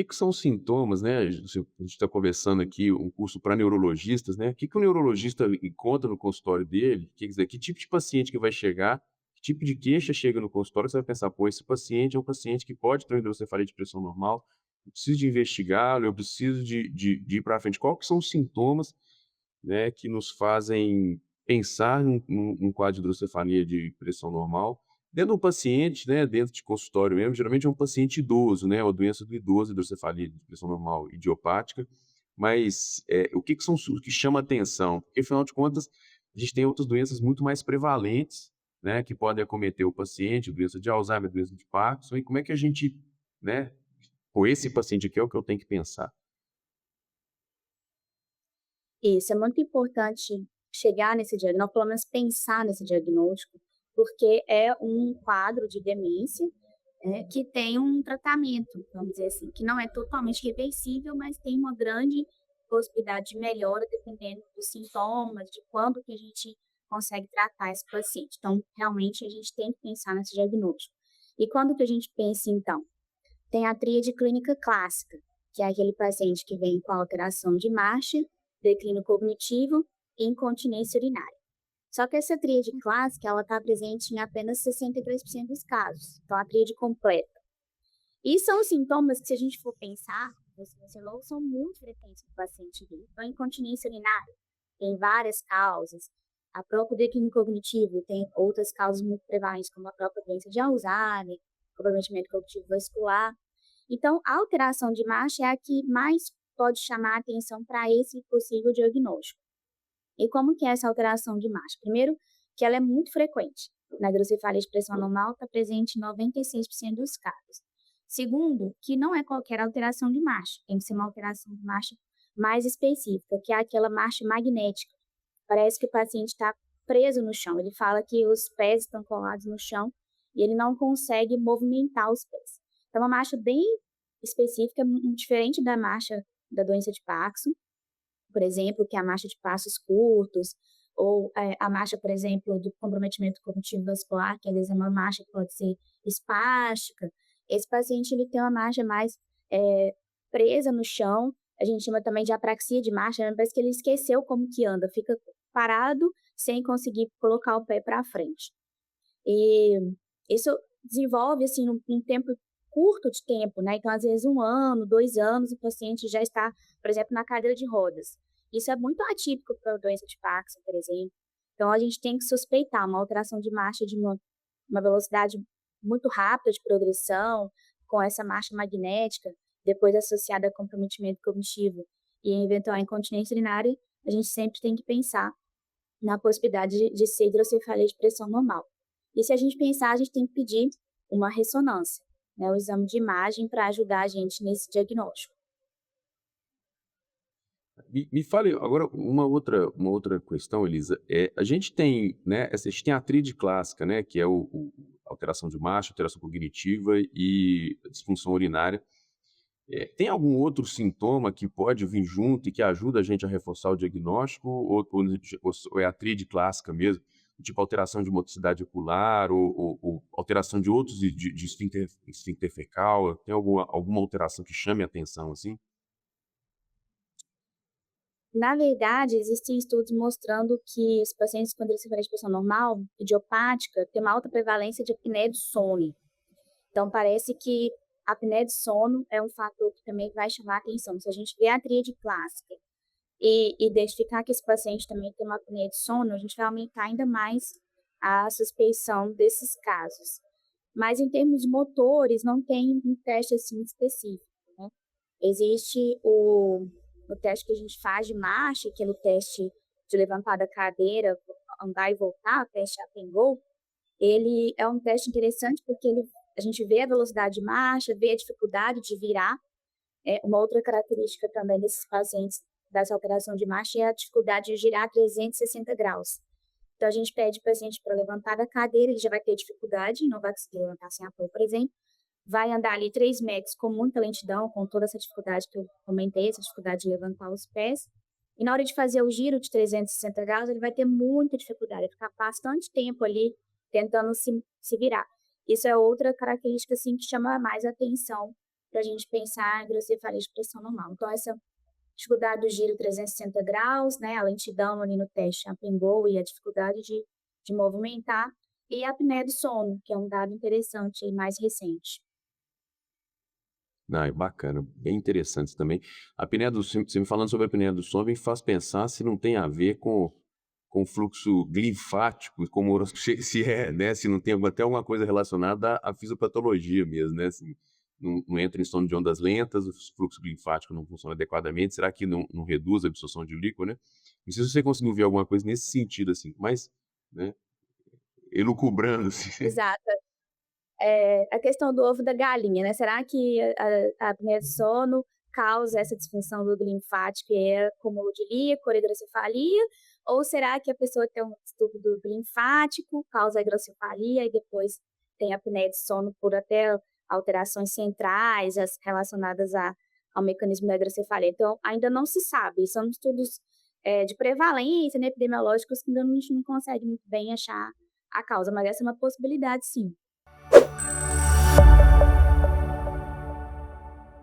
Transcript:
que são os sintomas, né, a gente está conversando aqui, um curso para neurologistas, né, o neurologista encontra no consultório dele, quer dizer, que tipo de paciente que vai chegar, que tipo de queixa chega no consultório, você vai pensar: "Pô, esse paciente é um paciente que pode ter uma hidrocefalia de pressão normal, eu preciso de investigá-lo, eu preciso de ir para frente". Qual que são os sintomas, né, que nos fazem pensar num quadro de hidrocefalia de pressão normal. Dentro do paciente, né, dentro de consultório mesmo, geralmente é um paciente idoso, né, uma doença do idoso, hidrocefalia de pressão normal idiopática, mas, o que que são o que chama atenção? Porque afinal de contas, a gente tem outras doenças muito mais prevalentes, né, que podem acometer o paciente, doença de Alzheimer, doença de Parkinson, e como é que a gente, né, com esse paciente aqui é o que eu tenho que pensar. Isso, é muito importante chegar nesse diagnóstico, pelo menos pensar nesse diagnóstico, porque é um quadro de demência, que tem um tratamento, vamos dizer assim, que não é totalmente reversível, mas tem uma grande possibilidade de melhora dependendo dos sintomas, de quando que a gente consegue tratar esse paciente. Então, realmente, a gente tem que pensar nesse diagnóstico. E quando que a gente pensa, então? Tem a tríade clínica clássica, que é aquele paciente que vem com alteração de marcha, declínio cognitivo e incontinência urinária. Só que essa tríade clássica, ela está presente em apenas 63% dos casos, então a tríade completa. E são sintomas que, se a gente for pensar, você mencionou, são muito frequentes no paciente dele. Então, incontinência urinária tem várias causas, a própria declínio cognitivo tem outras causas muito prevalentes, como a própria doença de Alzheimer, comprometimento cognitivo vascular. Então, a alteração de marcha é a que mais pode chamar a atenção para esse possível diagnóstico. E como que é essa alteração de marcha? Primeiro, que ela é muito frequente. Na hidrocefalia de pressão normal está presente em 96% dos casos. Segundo, que não é qualquer alteração de marcha, tem que ser uma alteração de marcha mais específica, que é aquela marcha magnética. Parece que o paciente está preso no chão. Ele fala que os pés estão colados no chão e ele não consegue movimentar os pés. Então, é uma marcha bem específica, diferente da marcha da doença de Parkinson, por exemplo, que é a marcha de passos curtos, ou a marcha, por exemplo, do comprometimento cognitivo vascular, que às vezes é uma marcha que pode ser espástica. Esse paciente ele tem uma marcha mais presa no chão, a gente chama também de apraxia de marcha, né? Parece que ele esqueceu como que anda, fica parado sem conseguir colocar o pé para frente. E isso desenvolve, assim, num tempo curto de tempo, né, então às vezes 1 ano, 2 anos, o paciente já está, por exemplo, na cadeira de rodas. Isso é muito atípico para a doença de Parkinson, por exemplo. Então a gente tem que suspeitar uma alteração de marcha de uma velocidade muito rápida de progressão, com essa marcha magnética, depois associada a comprometimento cognitivo e eventual incontinência urinária, a gente sempre tem que pensar na possibilidade de ser hidrocefalia de pressão normal. E se a gente pensar, a gente tem que pedir uma ressonância, né, o exame de imagem para ajudar a gente nesse diagnóstico. Me fale agora uma outra questão, Elisa, a gente tem, né, a gente tem a tríade clássica, né, que é o alteração de marcha, alteração cognitiva e disfunção urinária. Tem algum outro sintoma que pode vir junto e que ajuda a gente a reforçar o diagnóstico ou é a tríade clássica mesmo? Tipo alteração de motricidade ocular ou alteração de outros de esfíncter fecal, tem alguma alteração que chame a atenção, assim? Na verdade, existem estudos mostrando que os pacientes com hidrocefalia de pressão normal, idiopática, têm uma alta prevalência de apneia do sono. Então, parece que a apneia do sono é um fator que também vai chamar a atenção. Se a gente vê a tríade clássica e identificar que esse paciente também tem uma apneia de sono, a gente vai aumentar ainda mais a suspeição desses casos. Mas em termos de motores, não tem um teste assim específico, né? Existe o teste que a gente faz de marcha, que é o teste de levantar da cadeira, andar e voltar, o teste Up and Go. Ele é um teste interessante porque a gente vê a velocidade de marcha, vê a dificuldade de virar. Uma outra característica também desses pacientes dessa alteração de marcha é a dificuldade de girar 360 graus. Então, a gente pede o paciente para levantar da cadeira, ele já vai ter dificuldade, não vai conseguir levantar sem apoio, por exemplo. Vai andar ali 3 metros com muita lentidão, com toda essa dificuldade que eu comentei, essa dificuldade de levantar os pés. E na hora de fazer o giro de 360 graus, ele vai ter muita dificuldade, vai ficar bastante tempo ali tentando se virar. Isso é outra característica assim, que chama mais atenção para a gente pensar a hidrocefalia de pressão normal. Então, essa dificuldade do giro 360 graus, né, a lentidão ali no teste Apengol e a dificuldade de movimentar, e a apneia do sono, que é um dado interessante e mais recente. Ah, é bacana, bem interessante também. A apneia do sono, você me falando sobre a apneia do sono me faz pensar se não tem a ver com o fluxo linfático, como se é, né, se não tem até alguma coisa relacionada à fisiopatologia mesmo, né, assim, não entra em sono de ondas lentas, o fluxo linfático não funciona adequadamente, será que não reduz a absorção de líquido, né? Não sei se você conseguiu ver alguma coisa nesse sentido, assim, mas, né, elucubrando, assim. Exato. A questão do ovo da galinha, né, será que a apneia do sono causa essa disfunção do linfático e é acúmulo de líquor, hidrocefalia, ou será que a pessoa tem um distúrbio do linfático, causa a hidrocefalia e depois tem a apneia de sono por até alterações centrais relacionadas ao mecanismo da hidrocefalia? Então, ainda não se sabe, são estudos, de prevalência, né, epidemiológicos que ainda a gente não consegue muito bem achar a causa, mas essa é uma possibilidade sim.